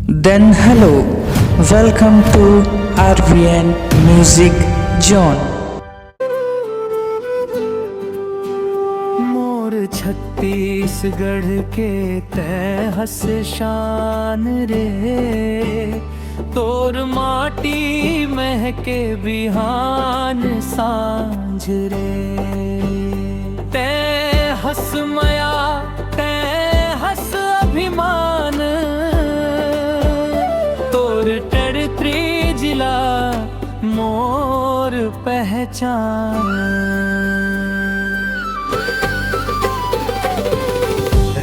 Then hello, welcome to RVN Music Zone. मोर छत्तीसगढ़ के तय हस शान रे, तोर माटी महके बिहान सांझ रे। तय हस मया तय हस अभिमान, तोर टेड़त्री जिला मोर पहचान।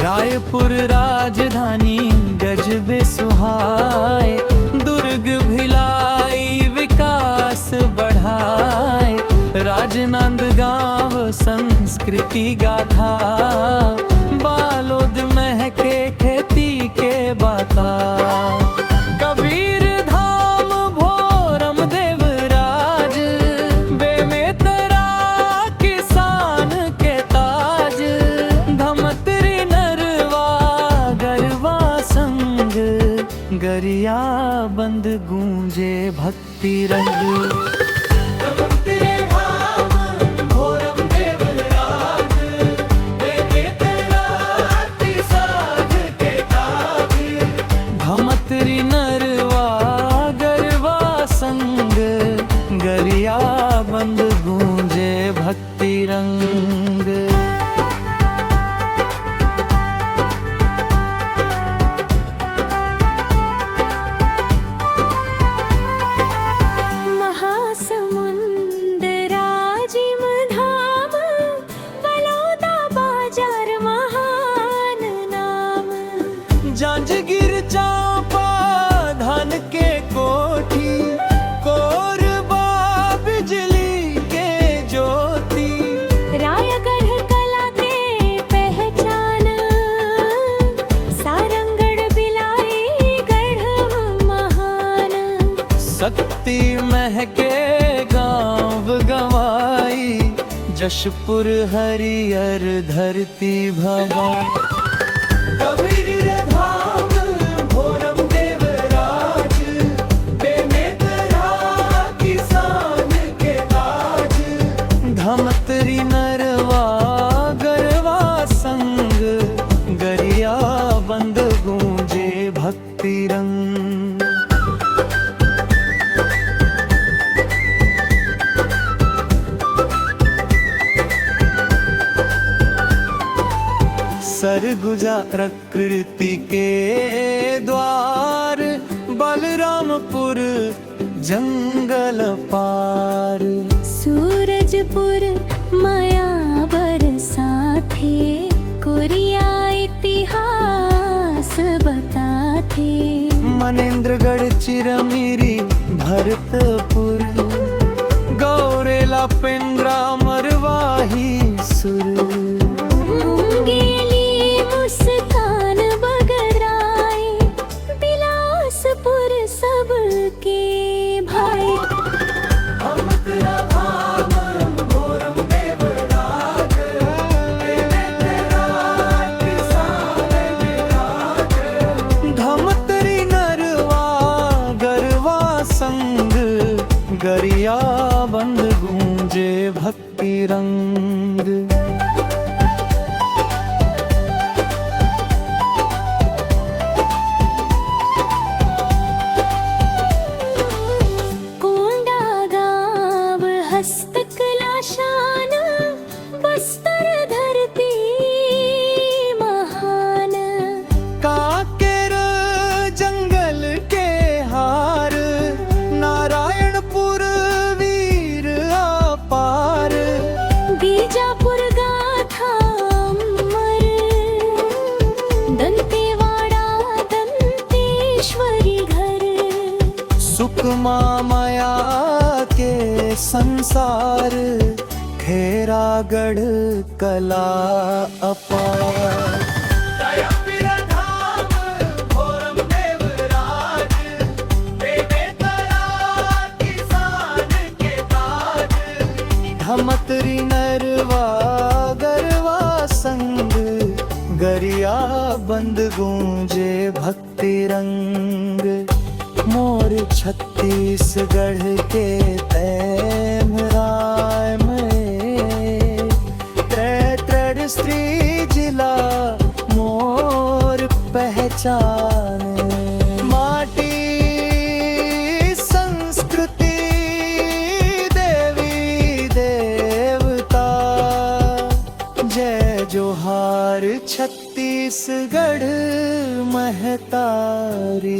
रायपुर राजधानी गजबे सुहाए, दुर्ग भिलाई विकास बढ़ाए। राजनांदगांव संस्कृति गाथा, बालोद महके खेती के बाता। कबीर धाम भोरम देवराज, बेमेतरा किसान के ताज। धमतरी नरवा गरवा संग, गरिया बंद गूंजे भक्ति रंग। धमतरी नरवा गरवा संग, गरिया बंद गूंजे भक्ति रंग। महासमुंद राजिम धाम, बलौदा बाजार महान नाम। जांजगीर चांपा धान के कोठी, कोरबा बिजली के ज्योति। रायगढ़ कला के पहचान, सारंगढ़ बिलाई गढ़ महान। शक्ति महके गांव गवाई, जशपुर हरियर धरती भवाई। कबीर धाम भोरम देवराज, बेमेतरा किसान के ताज। धमतरी नरवा गरवा संग, गरिया बंद गूंजे भक्ति रंग। सरगुजा प्रकृति के द्वार, बलरामपुर जंगल पार। सूरजपुर माया बरसाथे, कोरिया इतिहास बताथे। मनेन्द्रगढ़ चिरमिरी भरतपुर, गौरेला पेंद्रा मरवाही सुर। मुंगेली मुस्कान बगराए, बिलासपुर सबके भाई। धमतरी नरवा गरवा संग, गरिया बंद गूंजे भक्ति रंग। कोंडा गाँव हस्तकला शान, बस्तर धरती महान। काकेर जंगल के हार, नारायणपुर वीर अपार। बीजापुर गाथा अमर, दंतेवाड़ा दंतेश्वरी घर। सुकमा माया के संसार, खेरागढ़ कला अपार। धमतरी नरवा गरवा संग, गरिया बंद गूंजे भक्ति तिरंग मोर छत्तीसगढ़ के तैम राय में त्रेतड़ स्त्री जिला मोर पहचान माटी संस्कृति देवी देवता जय जोहार छत्तीसगढ़ महतारी।